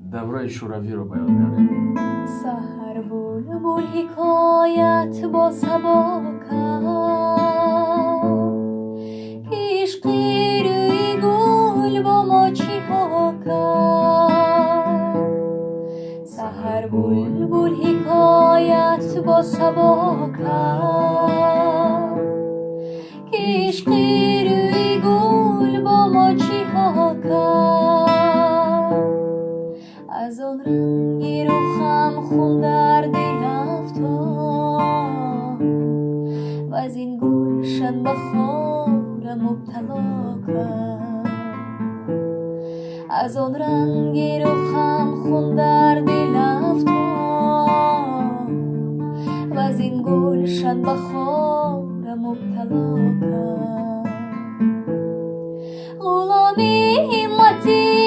даврای шӯравӣ ро ба ёд меорем. سحر بلبل حکایت با صبا کرد عشقی روی گل با ما چی ها کرد سحر بلبل حکایت با صبا کرد عشقی روی گل با ما چی ها کرد از آن رنگ رخم خون در دل افتاد و از این گلشن بهارم مبتلا کرد از آن رنگ رخم خون در دل افتاد و از این گلشن بهارم مبتلا کرد غلامی همتی